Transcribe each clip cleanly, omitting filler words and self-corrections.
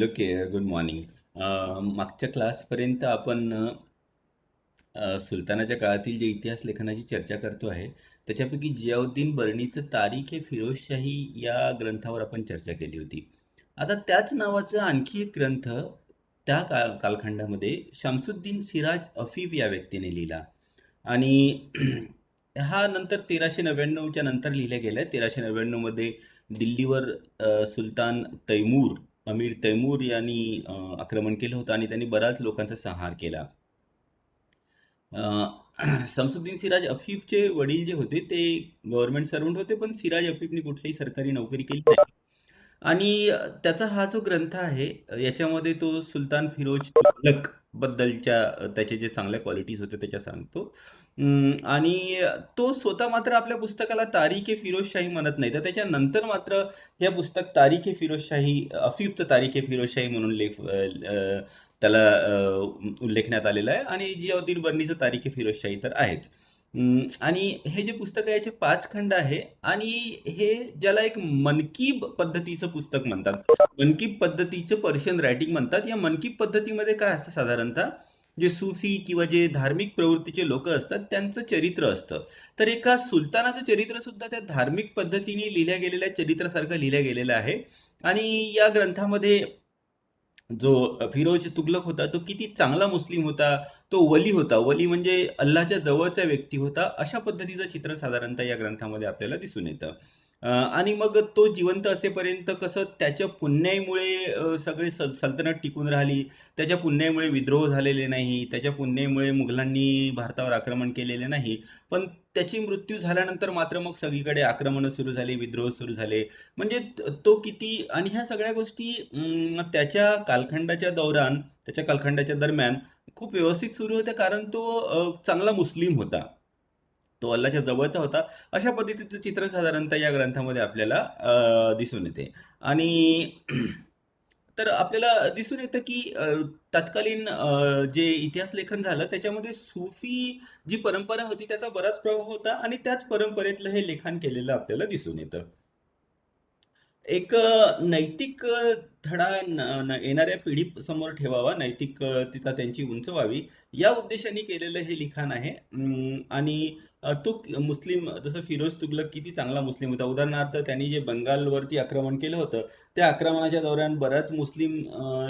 Okay. Good morning. मागच्या क्लासपर्यंत आपण सुलतानाच्या काळातील जे इतिहास लेखनाची चर्चा करतो आहे, त्याच्यापैकी जियाउद्दीन बर्णीचं तारीख ए फिरोजशाही या ग्रंथावर आपण चर्चा केली होती. आता त्याच नावाचा आणखी एक ग्रंथ त्या कालखंडामध्ये शमसुद्दीन सिराज अफीफ या व्यक्तीने लिहिला. आणि हा नंतर 1399च्या नंतर लिहिल्या गेल्या. 1399 मध्ये दिल्लीवर सुलतान तैमूर, अमीर तैमूर यांनी आक्रमण केलं होतं आणि त्यांनी बऱ्याच लोकांचा संहार केला. अ, शमसुद्दीन सिराज अफीफचे वडील जे होते ते गव्हर्नमेंट सर्वंट होते, पण सिराज अफीफने कुठलीही सरकारी नोकरी केली नाही. आणि त्याचा हा जो ग्रंथ आहे, याच्यामध्ये तो सुलतान फिरोज तुघलक बद्दलच्या त्याचे जे चांगल्या क्वालिटीज होते त्याच्या सांगतो. आणि तो स्वतः मात्र आपल्या पुस्तकाला तारीख ए फिरोजशाही म्हणत नाही, तर त्याच्यानंतर मात्र हे पुस्तक तारीख ए फिरोजशाही, अफीफचं तारीख ए फिरोजशाही म्हणून त्याला उल्लेखण्यात आलेला आहे. आणि जियाउद्दीन बर्नीचं तारीख ए फिरोजशाही तर आहेच. आणि हे जे पुस्तक आहे याचे 5 खंड आहे. आणि हे ज्याला एक मनकीब पद्धतीचं पुस्तक म्हणतात. मनकीब पद्धतीचं पर्शियन रायटिंग म्हणतात. या मनकीब पद्धतीमध्ये काय असतं साधारणतः, जे सुफी किंवा जे धार्मिक प्रवृत्तीचे लोक असतात त्यांचं चरित्र असतं. तर एका सुलतानाचं चरित्र सुद्धा त्या धार्मिक पद्धतीने लिहिल्या गेलेल्या चरित्रासारखं लिहिल्या गेलेलं आहे. आणि या ग्रंथामध्ये जो फिरोज तुघलक होता तो किती चांगला मुस्लिम होता, तो वली होता. वली म्हणजे अल्लाच्या जवळचा व्यक्ती होता. अशा पद्धतीचं चित्र साधारणतः या ग्रंथामध्ये आपल्याला दिसून येतं. आणि मग तो जिवंत असेपर्यंत कसं त्याच्या पुण्याईमुळे सगळे सल्तनत टिकून राहिली. त्याच्या पुण्याईमुळे विद्रोह झालेले नाही. त्याच्या पुण्याईमुळे मुघलांनी भारतावर आक्रमण केलेले नाही. पण त्याची मृत्यू झाल्यानंतर मात्र मग सगळीकडे आक्रमणं सुरू झाली, विद्रोह सुरू झाले. म्हणजे तो किती, आणि ह्या सगळ्या गोष्टी त्याच्या कालखंडाच्या दौरान, त्याच्या कालखंडाच्या दरम्यान खूप व्यवस्थित सुरू होत्या, कारण तो चांगला मुस्लिम होता. तो अल्लाच्या जवळचा होता. अशा पद्धतीचं चित्र साधारणतः या ग्रंथामध्ये आपल्याला दिसून येते. आणि तर आपल्याला दिसून येतं की तत्कालीन जे इतिहास लेखन झालं त्याच्यामध्ये सुफी जी परंपरा होती त्याचा बराच प्रभाव होता, आणि त्याच परंपरेतलं हे लिखाण केलेलं आपल्याला दिसून येतं. एक नैतिक धडा येणाऱ्या पिढी समोर ठेवावा, नैतिकता त्यांची उंच व्हावी, या उद्देशाने केलेलं हे लिखाण आहे. आणि तो मुस्लिम, जसं फिरोज तुघलक किती चांगला मुस्लिम होता. उदाहरणार्थ त्यांनी जे बंगालवरती आक्रमण केलं होतं, त्या आक्रमणाच्या दौरान बऱ्याच मुस्लिम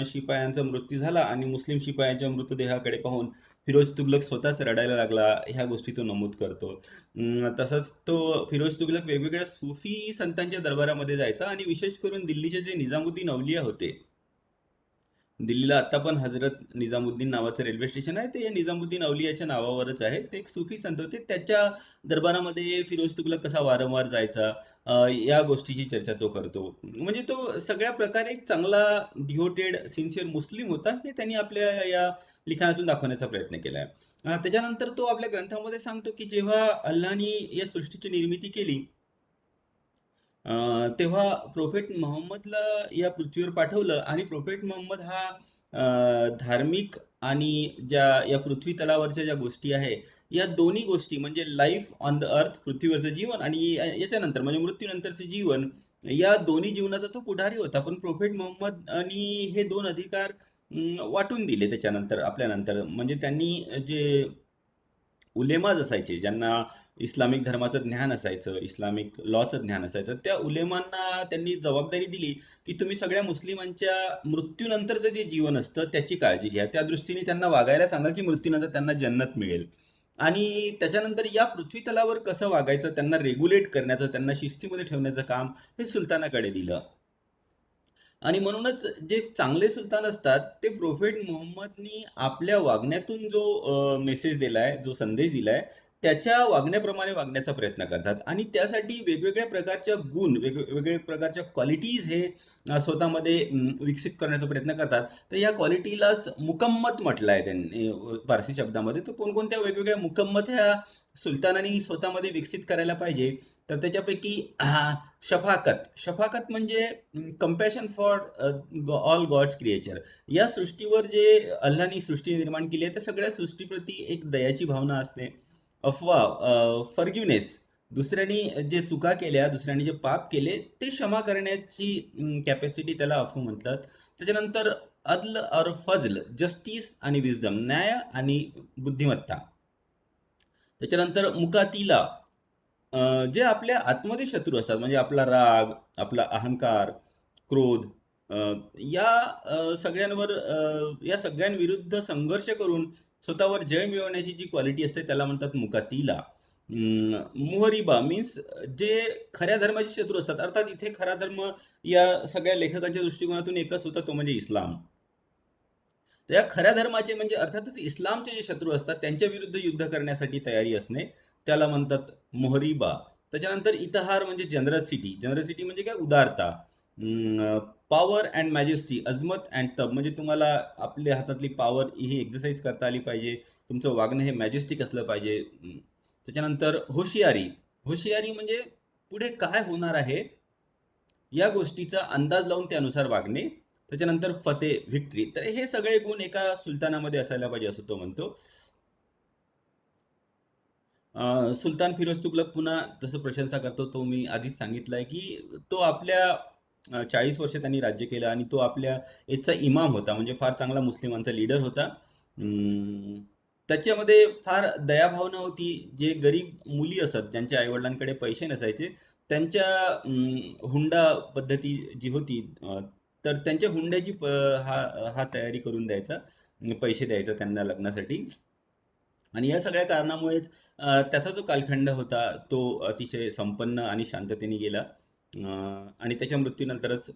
शिपायांचा मृत्यू झाला, आणि मुस्लिम शिपायांच्या मृतदेहाकडे पाहून फिरोज तुघलक स्वतःच रडायला लागला. ह्या गोष्टी तो नमूद करतो. तसंच तो फिरोज तुघलक वेगवेगळ्या सुफी संतांच्या दरबारामध्ये जायचा, आणि विशेष करून दिल्लीचे जे निजामुद्दीन अवलिया होते, दिल्लीला आता पण हजरत निजामुद्दीन नावाचं रेल्वे स्टेशन आहे, ते या निजामुद्दीन अवलियाच्या नावावरच आहे. ते एक सुफी संत होते. त्याच्या दरबारामध्ये फिरोज तुघलक कसा वारंवार जायचा, या गोष्टीची चर्चा तो करतो. म्हणजे तो सगळ्या प्रकारे एक चांगला डिव्होटेड सिन्सिअर मुस्लिम होता, हे त्यांनी आपल्या या लिखाणातून दाखवण्याचा प्रयत्न केला आहे. त्याच्यानंतर तो आपल्या ग्रंथामध्ये सांगतो की जेव्हा अल्लानी या सृष्टीची निर्मिती केली, तेव्हा प्रोफेट मोहम्मदला या पृथ्वीवर पाठवलं, आणि प्रोफेट मोहम्मद हा धार्मिक आणि ज्या या पृथ्वी तलावरच्या ज्या गोष्टी आहे, या दोन्ही गोष्टी म्हणजे लाईफ ऑन द अर्थ, पृथ्वीवरचं जीवन, आणि याच्यानंतर म्हणजे मृत्यूनंतरचे जीवन, या दोन्ही जीवनाचा तो पुढारी होता. पण प्रोफेट मोहम्मद आणि हे दोन अधिकार वाटून दिले त्याच्यानंतर, आपल्यानंतर. म्हणजे त्यांनी जे उलेमाज असायचे, ज्यांना इस्लामिक धर्माचं ज्ञान असायचं, इस्लामिक लॉचं ज्ञान असायचं, त्या उलेमांना त्यांनी जबाबदारी दिली की तुम्ही सगळ्या मुस्लिमांच्या मृत्यूनंतरचं जे जीवन असतं त्याची काळजी घ्या. त्या दृष्टीने त्यांना वागायला सांगा की मृत्यूनंतर त्यांना जन्नत मिळेल. आणि त्याच्यानंतर या पृथ्वी तलावर कसं वागायचं, त्यांना रेग्युलेट करण्याचं, त्यांना शिस्तीमध्ये ठेवण्याचं काम हे सुलतानाकडे दिलं. आणि म्हणूनच जे चांगले सुलतान असतात ते प्रोफेट मोहम्मदनी आपल्या वागण्यातून जो मेसेज दिलाय, जो संदेश दिलाय, त्याच्या वागण्याप्रमाणे वागण्याचा प्रयत्न करतात. आणि त्यासाठी वेगवेगळ्या प्रकारच्या गुण, वेगवेगळ्या प्रकारच्या क्वालिटीज हे स्वतःमध्ये विकसित करण्याचा प्रयत्न करतात. तर या क्वालिटीलाच मुकम्मत म्हटलं आहे त्यांनी पारसी शब्दामध्ये. तर कोणकोणत्या वेगवेगळ्या मुकम्मत ह्या सुलतानांनी स्वतःमध्ये विकसित करायला पाहिजे, तर त्याच्यापैकी शफाकत. शफाकत म्हणजे compassion for all God's creature. या सृष्टीवर जे अल्लानी सृष्टी निर्माण केली आहे त्या सगळ्या सृष्टीप्रती एक दयाची भावना असते. अफवा, फॉरगिवनेस, दुसऱ्यांनी जे चुका केल्या, दुसऱ्यांनी जे पाप केले, ते क्षमा करण्याची कॅपॅसिटी त्याला अफू म्हणतात. त्याच्यानंतर अदल और फजल, जस्टिस आणि विजडम, न्याय आणि बुद्धिमत्ता. त्याच्यानंतर मुकातिला, जे आपल्या आतमध्ये शत्रू असतात, म्हणजे आपला राग, आपला अहंकार, क्रोध, अ, या सगळ्यांविरुद्ध संघर्ष करून स्वतःवर जय मिळवण्याची जी क्वालिटी असते त्याला म्हणतात मुकातिला. मुहरिबा मीन्स जे खऱ्या धर्माचे शत्रू असतात, अर्थात इथे खरा धर्म या सगळ्या लेखकांच्या दृष्टिकोनातून एकच होता, तो म्हणजे इस्लाम. तर या खऱ्या धर्माचे म्हणजे अर्थातच इस्लामचे जे शत्रू असतात त्यांच्या विरुद्ध युद्ध करण्यासाठी तयारी असणे, त्याला म्हणतात मोहरिबा. त्याच्यानंतर इतहार म्हणजे जनरसिटी. जनरसिटी म्हणजे काय? उदारता. Power and majesty, Azmat and तब, म्हणजे तुम्हाला आपल्या हातातली पॉवर ही एक्सरसाइज करता आली पाहिजे, तुमचं वागणं हे मॅजेस्टिक असलं पाहिजे. त्याच्यानंतर होशियारी. होशियारी म्हणजे पुढे काय होणार आहे या गोष्टीचा अंदाज लावून त्यानुसार वागणे. त्याच्यानंतर फते, व्हिक्ट्री. तर हे सगळे गुण एका सुलतानामध्ये असायला पाहिजे असं तो म्हणतो. सुलतान फिरोज तुगलक पुन्हा जसं प्रशंसा करतो तो मी आधीच सांगितलंय, की तो आपल्या 40 वर्ष त्यांनी राज्य केलं आणि तो आपल्या एजचा इमाम होता, म्हणजे फार चांगला मुस्लिमांचा लीडर होता. त्याच्यामध्ये फार दयाभावना होती. जे गरीब मुली असत, ज्यांच्या आईवडिलांकडे पैसे नसायचे, त्यांच्या हुंडा पद्धती जी होती, तर त्यांच्या हुंड्याची हा हा तयारी करून द्यायचा, पैसे द्यायचा त्यांना लग्नासाठी. आणि या सगळ्या कारणामुळेच त्याचा जो कालखंड होता तो अतिशय संपन्न आणि शांततेने गेला. आणि त्याच्या मृत्यूनंतरच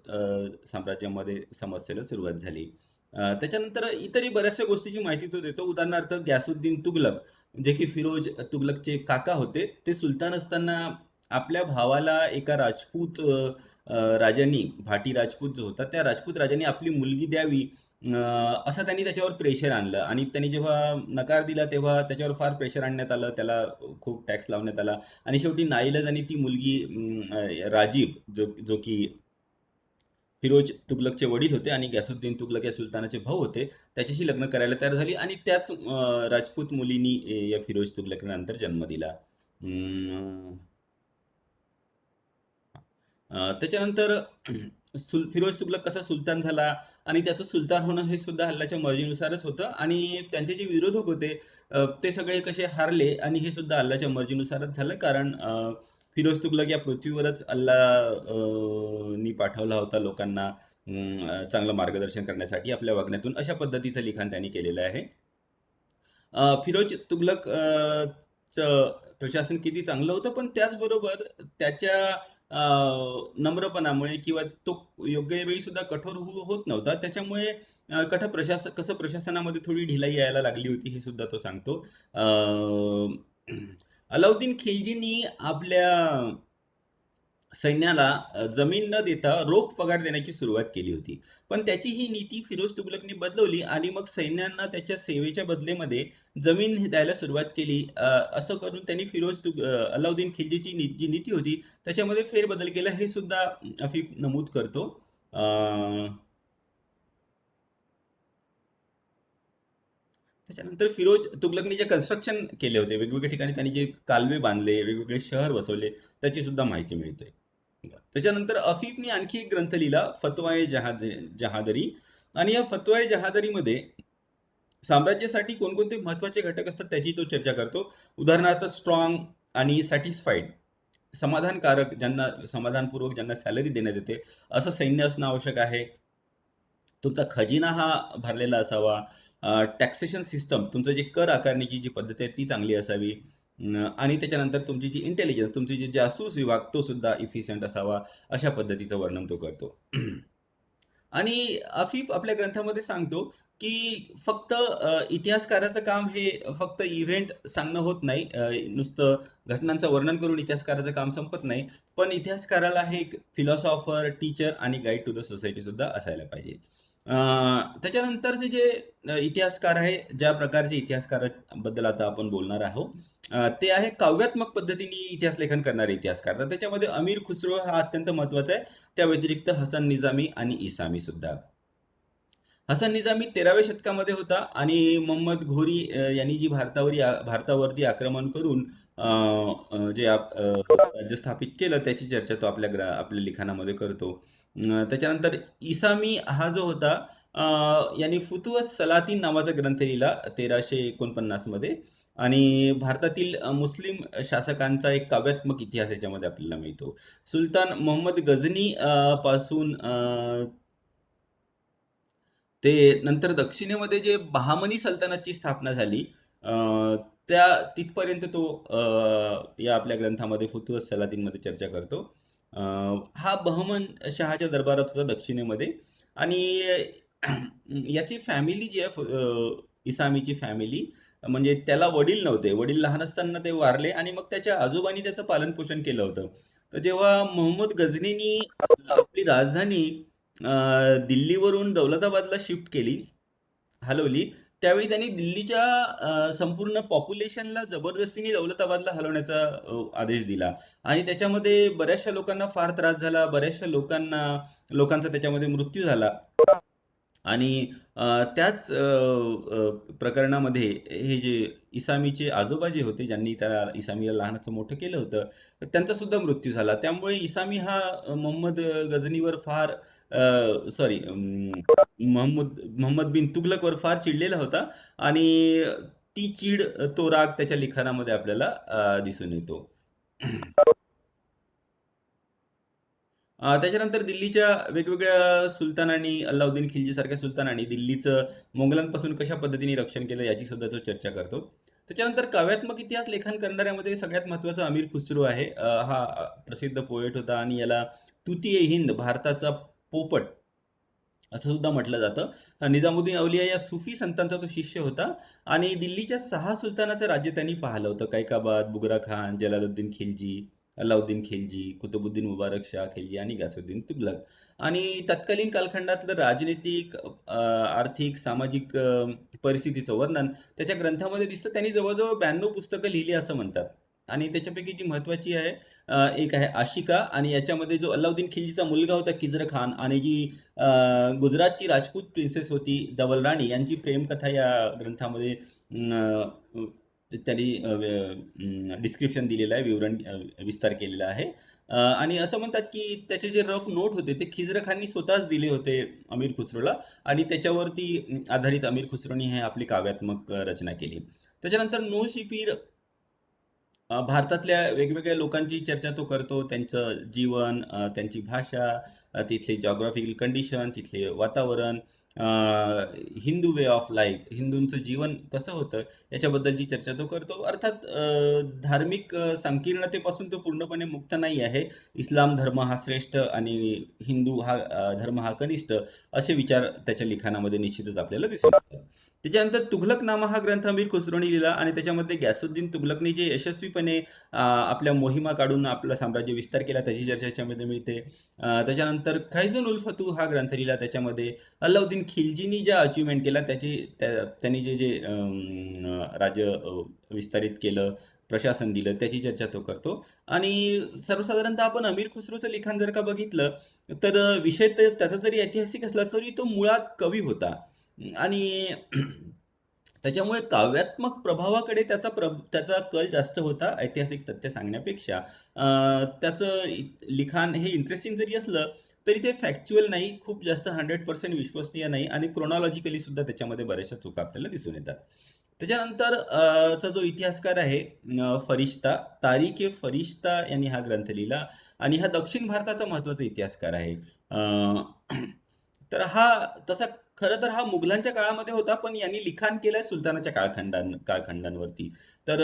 साम्राज्यामध्ये समस्येला सुरुवात झाली. त्याच्यानंतर इतरही बऱ्याचशा गोष्टीची माहिती तो देतो. उदाहरणार्थ ग्यासुद्दीन तुघलक, जे की फिरोज तुघलकचे काका होते, ते सुलतान असताना आपल्या भावाला एका राजपूत राजांनी, भाटी राजपूत जो होता, त्या राजपूत राजांनी आपली मुलगी द्यावी असं त्यांनी त्याच्यावर प्रेशर आणलं, आणि त्यांनी जेव्हा नकार दिला तेव्हा त्याच्यावर फार प्रेशर आणण्यात आलं, त्याला खूप टॅक्स लावण्यात आला, आणि शेवटी नाईलाजाने ती मुलगी राजीव, जो की फिरोज तुगलकचे वडील होते आणि गॅसुद्दीन तुगलक या सुलतानाचे भाऊ होते, त्याच्याशी लग्न करायला तयार झाली, आणि त्याच राजपूत मुलीनी या फिरोज तुगलकनंतर जन्म दिला. त्याच्यानंतर फिरोज तुगलक कसा सुलतान झाला, आणि त्याचं सुलतान होणं हे सुद्धा अल्लाच्या मर्जीनुसारच होतं, आणि त्यांचे जे विरोधक होते ते सगळे कसे हारले, आणि हे सुद्धा अल्लाच्या मर्जीनुसारच झालं, कारण फिरोज तुगलक या पृथ्वीवरच नी पाठवला होता लोकांना चांगलं मार्गदर्शन करण्यासाठी आपल्या वागण्यातून. अशा पद्धतीचं लिखाण त्यांनी केलेलं आहे. फिरोज तुघलक चं प्रशासन किती चांगलं होतं, पण त्याचबरोबर त्याच्या नम्रपणामुळे, किंवा तो योग्य वेळी सुद्धा कठोर होत नव्हता. त्याच्यामुळे कसं प्रशासनामध्ये थोडी ढिलाई यायला लागली होती, हे सुद्धा तो सांगतो. अलाउद्दीन खिलजींनी आपल्या सैन्याला जमीन न देता रोख पगार देण्याची सुरुवात केली होती. पण त्याची ही नीती फिरोज तुघलकनी बदलवली, आणि मग सैन्यांना त्याच्या सेवेच्या बदलेमध्ये जमीन द्यायला सुरुवात केली. असं करून त्यांनी अलाउद्दीन खिलजीची जी नीती होती त्याच्यामध्ये फेरबदल केला, हे सुद्धा अफीफ नमूद करतो. त्याच्यानंतर फिरोज तुघलकनी जे कन्स्ट्रक्शन केले होते, वेगवेगळ्या ठिकाणी त्यांनी जे कालवे बांधले, वेगवेगळे शहर बसवले, त्याची सुद्धा माहिती मिळते. त्याच्यानंतर अफीफने आणखी एक ग्रंथ लिहिला, फतवाए जहादरी. आणि या फतवाए जहादरीमध्ये साम्राज्यासाठी कोणकोणते महत्वाचे घटक असतात त्याची तो चर्चा करतो. उदाहरणार्थ स्ट्रॉंग आणि सॅटिस्फाईड, समाधानकारक, ज्यांना समाधानपूर्वक ज्यांना सॅलरी देण्यात येते असं सैन्य असणं आवश्यक आहे. तुमचा खजिना हा भरलेला असावा. टॅक्सेशन सिस्टम, तुमचं जे कर आकारण्याची जी पद्धत आहे ती चांगली असावी. आणि त्याच्यानंतर तुमची जी इंटेलिजन्स, तुमची जी जासूस विभाग, तो सुद्धा इफिशियंट असावा. अशा पद्धतीचं वर्णन तो करतो. आणि अफीफ आपल्या ग्रंथामध्ये सांगतो की फक्त इतिहासकाराचं काम हे फक्त इव्हेंट सांगणं होत नाही. नुसतं घटनांचं वर्णन करून इतिहासकाराचं काम संपत नाही, पण इतिहासकाराला हे एक फिलॉसॉफर, टीचर आणि गाईड टू द सोसायटी सुद्धा असायला पाहिजे. त्याच्यानंतरचे जे इतिहासकार आहे, ज्या प्रकारचे इतिहासकाराबद्दल आता आपण बोलणार आहोत, ते आहे काव्यात्मक पद्धतीने इतिहास लेखन करणारे इतिहासकार. तर त्याच्यामध्ये अमीर खुसरो हा अत्यंत महत्वाचा आहे. त्या व्यतिरिक्त हसन निजामी आणि इसामी सुद्धा. हसन निजामी 13व्या शतकामध्ये होता, आणि मोहम्मद घोरी यांनी जी भारतावरती आक्रमण करून अ, अ, जे राज्य स्थापित केलं त्याची चर्चा तो आपल्या लिखाणामध्ये करतो. त्याच्यानंतर इसामी हा जो होता, यांनी फुतुहस सलातीन नावाचा ग्रंथ लिहिला 1349 मध्ये. आणि भारतातील मुस्लिम शासकांचा एक काव्यात्मक इतिहास याच्यामध्ये आपल्याला मिळतो. सुलतान मोहम्मद गझनी पासून ते नंतर दक्षिणेमध्ये जे बहामनी सल्तनतची स्थापना झाली, अ, त्या तिथपर्यंत तो या आपल्या ग्रंथामध्ये फुतुहस सलातीनमध्ये चर्चा करतो. अ, हा बहमन शहाच्या दरबारात होता दक्षिणेमध्ये. आणि याची फॅमिली जी आहे, इसामीची फॅमिली, म्हणजे त्याला वडील नव्हते. वडील लहान असताना ते वारले आणि मग त्याच्या आजोबांनी त्याचं पालनपोषण केलं होतं. तर जेव्हा मोहम्मद गझनीनी आपली राजधानी दिल्लीवरून दौलताबादला शिफ्ट केली, हलवली, त्यावेळी त्यांनी दिल्लीच्या संपूर्ण पॉप्युलेशनला जबरदस्तीने दौलताबादला हलवण्याचा आदेश दिला. आणि त्याच्यामध्ये बऱ्याचशा लोकांना फार त्रास झाला, बऱ्याचशा लोकांचा त्याच्यामध्ये मृत्यू झाला. आणि त्याच प्रकरणामध्ये हे जे इसामीचे आजोबा जे होते, ज्यांनी त्या इसामीला लहानाचं मोठं केलं होतं, तर त्यांचा सुद्धा मृत्यू झाला. त्यामुळे इसामी हा मोहम्मद गझनीवर फार, सॉरी, मोहम्मद बिन तुघलकवर फार चिडलेला होता. आणि ती चीड, तो राग त्याच्या लिखाणामध्ये आपल्याला दिसून येतो. त्याच्यानंतर दिल्लीच्या वेगवेगळ्या सुलतानांनी, अल्लाउद्दीन खिल्जी सारख्या सुलतानांनी दिल्लीचं मोगलांपासून कशा पद्धतीने रक्षण केलं याची सुद्धा तो चर्चा करतो. त्याच्यानंतर काव्यात्मक इतिहास लेखन करणाऱ्यामध्ये सगळ्यात महत्त्वाचा अमीर खुसरो आहे. हा प्रसिद्ध पोएट होता आणि याला तृतीय हिंद, भारताचा पोपट असं सुद्धा म्हटलं जातं. निजामुद्दीन औलिया या सुफी संतांचा तो शिष्य होता. आणि दिल्लीच्या 6 सुलतानाचं राज्य त्यांनी पाहिलं होतं: कैकाबाद, बुगरा खान, जलालुद्दीन खिलजी, अल्लाउद्दीन खिलजी, कुतुबुद्दीन मुबारक शाह खिलजी आणि गासुद्दीन तुघलक. आणि तत्कालीन कालखंडातलं राजनीतिक, आर्थिक, सामाजिक परिस्थितीचं वर्णन त्याच्या ग्रंथामध्ये दिसतं. त्यांनी जवळजवळ 92 पुस्तकं लिहिली असं म्हणतात. आणि त्याच्यापैकी जी महत्त्वाची आहे, एक आहे आशिका. आणि याच्यामध्ये जो अल्लाउद्दीन खिलजीचा मुलगा होता खिज्र खान, आणि जी गुजरातची राजपूत प्रिन्सेस होती धवल राणी, यांची प्रेमकथा या ग्रंथामध्ये त्यांनी डिस्क्रिप्शन दिलेलं आहे, विवरण, विस्तार केलेला आहे. आणि असं म्हणतात की त्याचे जे रफ नोट होते ते खिज्र खाननी स्वतःच दिले होते अमीर खुसरोला. आणि त्याच्यावरती आधारित अमीर खुसरोनी हे आपली काव्यात्मक रचना केली. त्याच्यानंतर नूरशिपीर भारतातल्या वेगवेगळ्या लोकांची चर्चा तो करतो. त्यांचं जीवन, त्यांची भाषा, तिथले जॉग्राफिकल कंडिशन, तिथले वातावरण, अ, हिंदू वे ऑफ लाईफ, हिंदूंचं जीवन कसं होतं याच्याबद्दलची चर्चा तो करतो. अर्थात धार्मिक संकीर्णतेपासून तो पूर्णपणे मुक्त नाही आहे. इस्लाम धर्म हा श्रेष्ठ आणि हिंदू हा धर्म हा कनिष्ठ, असे विचार त्याच्या लिखाणामध्ये निश्चितच आपल्याला दिसून येतात. त्याच्यानंतर तुघलकनामा हा ग्रंथ अमीर खुसरोनी लिहिला आणि त्याच्यामध्ये गॅसुद्दीन तुघलकने जे यशस्वीपणे आपल्या मोहिमा काढून आपलं साम्राज्य विस्तार केला त्याची चर्चा याच्यामध्ये मिळते. त्याच्यानंतर खैजुन उल फतू हा ग्रंथ लिहिला, त्याच्यामध्ये अल्लाउद्दीन खिलजीनी ज्या अचिव्हमेंट केला त्यांनी जे जे राज्य विस्तारित केलं, प्रशासन दिलं, त्याची चर्चा तो करतो. आणि सर्वसाधारणतः आपण अमीर खुसरोचं लिखाण जर का बघितलं, तर विषय तर त्याचा जरी ऐतिहासिक असला तरी तो मुळात कवी होता. आणि त्याच्यामुळे काव्यात्मक प्रभावाकडे त्याचा कल जास्त होता ऐतिहासिक तथ्य सांगण्यापेक्षा. त्याचं लिखाण हे इंटरेस्टिंग जरी असलं तरी ते फॅक्च्युअल नाही, खूप जास्त 100% विश्वसनीय नाही, आणि क्रोनॉलॉजिकली सुद्धा त्याच्यामध्ये बऱ्याचशा चुका आपल्याला दिसून येतात. त्याच्यानंतर चा जो इतिहासकार आहे, फरिश्ता, तारीख ए फरिश्ता यांनी हा ग्रंथ लिहिला. आणि हा दक्षिण भारताचा महत्त्वाचा इतिहासकार आहे. तर हा तसा खरं तर हा मुघलांच्या काळामध्ये होता, पण यांनी लिखाण केलंय सुलतानाच्या काळखंडांवरती. तर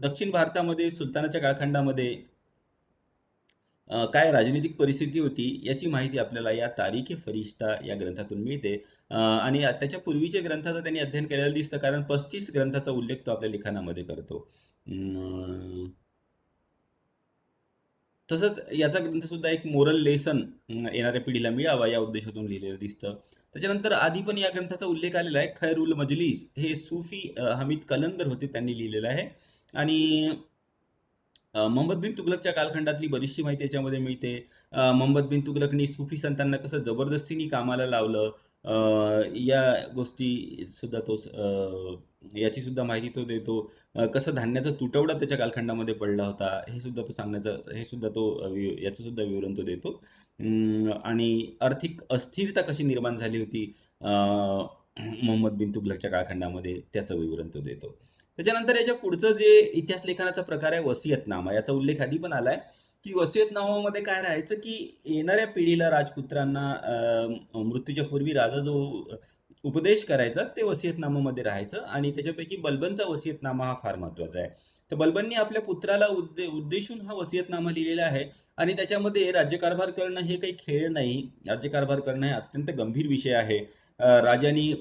दक्षिण भारतामध्ये सुलतानाच्या काळखंडामध्ये काय राजनीतिक परिस्थिती होती याची माहिती आपल्याला या तारीख ए फरिश्ता या ग्रंथातून मिळते. आणि त्याच्या पूर्वीच्या ग्रंथाचं त्यांनी अध्ययन केलेलं दिसतं, कारण 35 ग्रंथाचा उल्लेख तो आपल्या लिखाणामध्ये करतो. तसंच याचा ग्रंथसुद्धा एक मोरल लेसन येणाऱ्या पिढीला मिळावा या उद्देशातून लिहिलेलं दिसतं. त्याच्यानंतर आधी पण या ग्रंथाचा उल्लेख आलेला आहे. खैरुल मजलिस हे सूफी हमीद कलंदर होते, त्यांनी लिहिलेलं आहे. आणि मोहम्मद बिन तुघलकच्या कालखंडातली बरीचशी माहिती याच्यामध्ये मिळते. मोहम्मद बिन तुघलकनी सुफी संतांना कसं जबरदस्तीने कामाला लावलं, या गोष्टी सुद्धा याची सुद्धा माहिती तो देतो. कसं धान्याचा तुटवडा त्याच्या कालखंडामध्ये पडला होता हे सुद्धा तो सांगण्याचं हे सुद्धा तो याचं सुद्धा विवरण तो देतो. आणि आर्थिक अस्थिरता कशी निर्माण झाली होती मोहम्मद बिन तुघलकच्या कालखंडामध्ये त्याचं विवरण तो देतो. त्याच्यानंतर याच्या पुढचं जे इतिहास लेखनाचा प्रकार आहे वसियतनामा, याचा उल्लेख आधी पण आलाय की वसियतनामामध्ये काय राहायचं की येणाऱ्या पिढीला राजपुत्रांना मृत्यूच्या पूर्वी राजा जो उपदेश करायचा ते वसियतनामामध्ये राहायचं. आणि त्याच्यापैकी बलबनचा वसियतनामा हा फार महत्वाचा आहे. तर बलबनने आपल्या पुत्राला उद्देशून हा वसियतनामा लिहिलेला आहे. आणि त्याच्यामध्ये राज्यकारभार करणं हे काही खेळ नाही, राज्यकारभार करणं हे अत्यंत गंभीर विषय आहे. राजांनी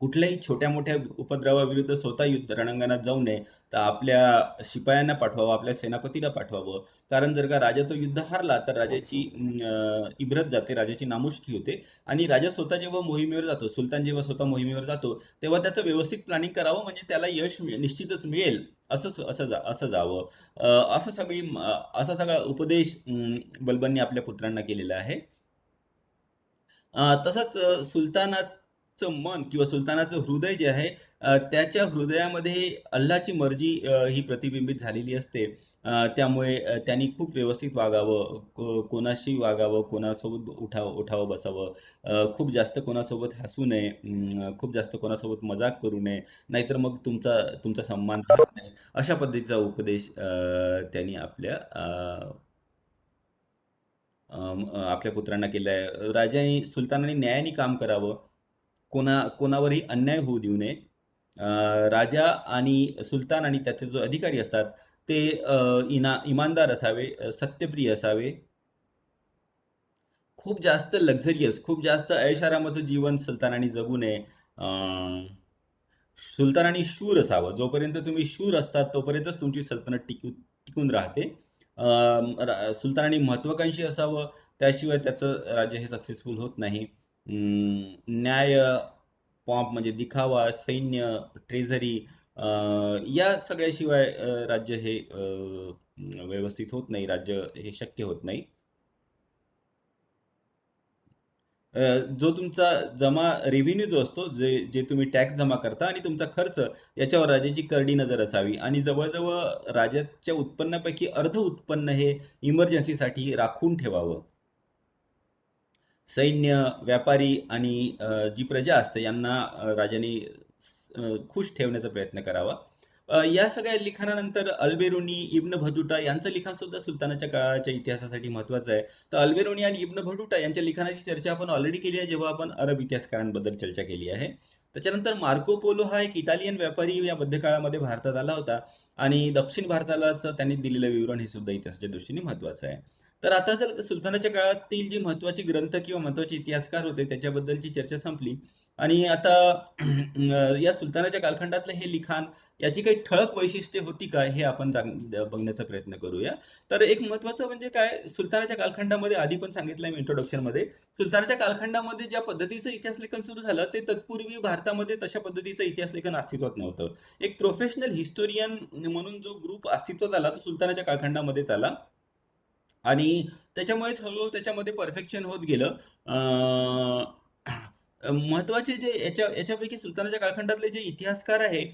कुठल्याही छोट्या मोठ्या उपद्रवाविरुद्ध स्वतः युद्ध रणांगणात जाऊ नये, तर आपल्या शिपायांना पाठवावं, आपल्या सेनापतीला पाठवावं. कारण जर का राजा तो युद्ध हारला तर राजाची इब्रत जाते, राजाची नामुष्की होते. आणि राजा स्वतः जेव्हा मोहिमेवर जातो, सुलतान जेव्हा स्वतः मोहिमेवर जातो, तेव्हा त्याचं व्यवस्थित प्लॅनिंग करावं, म्हणजे त्याला यश निश्चितच मिळेल. असं जावं. असा सगळा उपदेश बलबनने आपल्या पुत्रांना केलेला आहे. तसंच सुलतानाचं मन किंवा सुलतानाचं हृदय जे आहे, त्याच्या हृदयामध्ये अल्लाची मर्जी ही प्रतिबिंबित झालेली असते. त्यामुळे त्यांनी खूप व्यवस्थित वागावं, कोणाशी वागावं, कोणासोबत उठावं बसावं, खूप जास्त कोणासोबत हसू नये, खूप जास्त कोणासोबत मजाक करू नये, नाहीतर मग तुमचा तुमचा सन्मान राहत नाही. अशा पद्धतीचा उपदेश त्यांनी आपल्या पुत्रांना केलं आहे. सुलतानाने न्यायाने काम करावं, कोणावरही अन्याय होऊ देऊ नये. राजा आणि सुलतान आणि त्याचे जो अधिकारी असतात ते इमानदार असावे, सत्यप्रिय असावे. खूप जास्त लक्झरियस, खूप जास्त ऐशारामाचं जीवन सुलतानाने जगू नये. सुलतान आणि शूर असावं. जोपर्यंत तुम्ही शूर असतात तोपर्यंतच तुमची सल्तनत टिकून राहते. सुलतानाने महत्वाकांक्षी असावं, त्याशिवाय त्याचं राज्य हे सक्सेसफुल होत नाही. न्याय, पॉम्प म्हणजे दिखावा, सैन्य, ट्रेझरी, या सगळ्याशिवाय राज्य हे व्यवस्थित होत नाही, राज्य हे शक्य होत नाही. जो तुमचा रेव्हेन्यू जो असतो, जे जे तुम्ही टॅक्स जमा करता आणि तुमचा खर्च, याच्यावर राजाची करडी नजर असावी. आणि जवळजवळ राजाच्या उत्पन्नापैकी अर्ध उत्पन्न हे इमर्जन्सीसाठी राखून ठेवावं. सैन्य, व्यापारी आणि जी प्रजा असते यांना राजाने खुश ठेवण्याचा प्रयत्न करावा. या सगळ्या लिखाणानंतर अल्बेरुनी, इब्न बतूता यांचं लिखाण सुद्धा सुलतानाच्या काळाच्या इतिहासासाठी महत्वाचं आहे. तर अल्बेरुनी आणि इब्न बतूता यांच्या लिखाणाची चर्चा आपण ऑलरेडी केली आहे, जेव्हा आपण अरब इतिहासकारांबद्दल चर्चा केली आहे. त्याच्यानंतर मार्को पोलो हा एक इटालियन व्यापारी या मध्यकाळामध्ये भारतात आला होता. आणि दक्षिण भारतालाच त्यांनी दिलेलं विवरण हे सुद्धा इतिहासाच्या दृष्टीने महत्वाचं आहे. तर आता जर सुलतानाच्या काळातील जी महत्वाची ग्रंथ किंवा महत्वाचे इतिहासकार होते त्याच्याबद्दलची चर्चा संपली. आणि आता या सुलतानाच्या कालखंडातलं हे लिखाण, याची काही ठळक वैशिष्ट्ये होती का, हे आपण बघण्याचा प्रयत्न करूया. तर एक महत्वाचं म्हणजे काय, सुलतानाच्या कालखंडामध्ये आधी पण सांगितलंय मी इंट्रोडक्शन मध्ये, सुलतानाच्या कालखंडामध्ये ज्या पद्धतीचं इतिहास लेखन सुरू झालं ते तत्पूर्वी भारतामध्ये तशा पद्धतीचं इतिहास लेखन अस्तित्वात नव्हतं. एक प्रोफेशनल हिस्टोरियन म्हणून जो ग्रुप अस्तित्वात आला तो सुलतानाच्या कालखंडामध्येच आला. आणि त्याच्यामुळेच हळूहळू त्याच्यामध्ये परफेक्शन होत गेलं. महत्वाचे जे याच्यापैकी सुलतानाच्या कालखंडातले जे इतिहासकार आहे,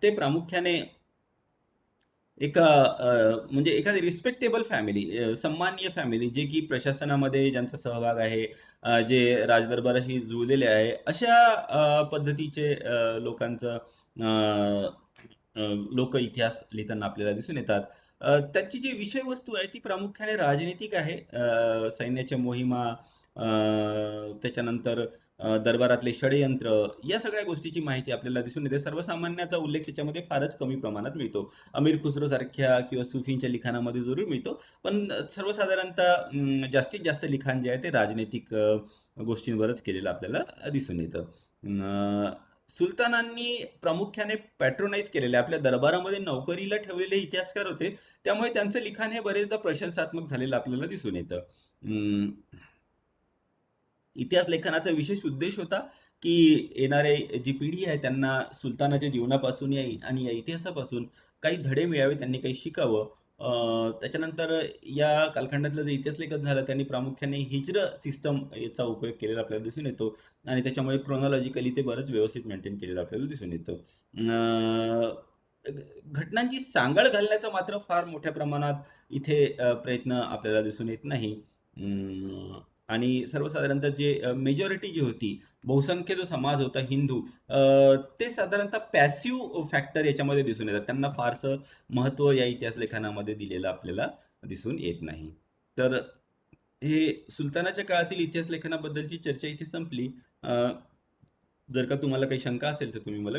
ते प्रामुख्याने म्हणजे एखादी रिस्पेक्टेबल फॅमिली, सन्माननीय फॅमिली, जे की प्रशासनामध्ये ज्यांचा सहभाग आहे, जे राजदरबाराशी जुळलेले आहे, अशा पद्धतीचे लोकांचं लोक इतिहास लिहिताना आपल्याला दिसून येतात. त्याची जी विषयवस्तू आहे ती प्रामुख्याने राजनीतिक आहे. सैन्याच्या मोहिमा, त्याच्यानंतर दरबारातले षडयंत्र, या सगळ्या गोष्टीची माहिती आपल्याला दिसून येते. सर्वसामान्याचा उल्लेख त्याच्यामध्ये फारच कमी प्रमाणात मिळतो. अमीर खुसरो सारख्या किंवा सुफींच्या लिखाणामध्ये जरूर मिळतो, पण सर्वसाधारणतः जास्तीत जास्त लिखाण जे आहे ते राजनैतिक गोष्टींवरच केलेलं आपल्याला दिसून येतं. सुलतानांनी प्रामुख्याने पॅट्रोनाइज केलेले, आपल्या दरबारामध्ये नोकरीला ठेवलेले इतिहासकार होते, त्यामुळे त्यांचं लिखाण हे बरेचदा प्रशंसात्मक झालेलं आपल्याला दिसून येतं. इतिहास लेखनाचा विशेष उद्देश होता की येणारे जी पिढी आहे त्यांना सुलतानाच्या जीवनापासून आणि या इतिहासापासून काही धडे मिळावे, त्यांनी काही शिकावं. त्याच्यानंतर या कालखंडातलं जे इतिहास लेखन झालं त्यांनी प्रामुख्याने हिज्र सिस्टम याचा उपयोग केलेला आपल्याला दिसून येतो आणि त्याच्यामुळे क्रोनॉलॉजिकली ते बरंच व्यवस्थित मेंटेन केलेलं आपल्याला दिसून येतं. घटनांची सांगड घालण्याचा मात्र फार मोठ्या प्रमाणात इथे प्रयत्न आपल्याला दिसून येत नाही. आणि सर्वसाधारणतः जे मेजॉरिटी जी होती, बहुसंख्य जो समाज होता हिंदू, ते साधारणतः पॅसिव्ह फॅक्टर याच्यामध्ये दिसून येतात. त्यांना फारसं महत्त्व या इतिहास लेखनामध्ये दिलेलं आपल्याला दिसून येत नाही. तर हे सुलतानाच्या काळातील इतिहास लेखनाबद्दलची चर्चा इथे संपली. जर का तुम्हाला काही शंका असेल तर तुम्ही मला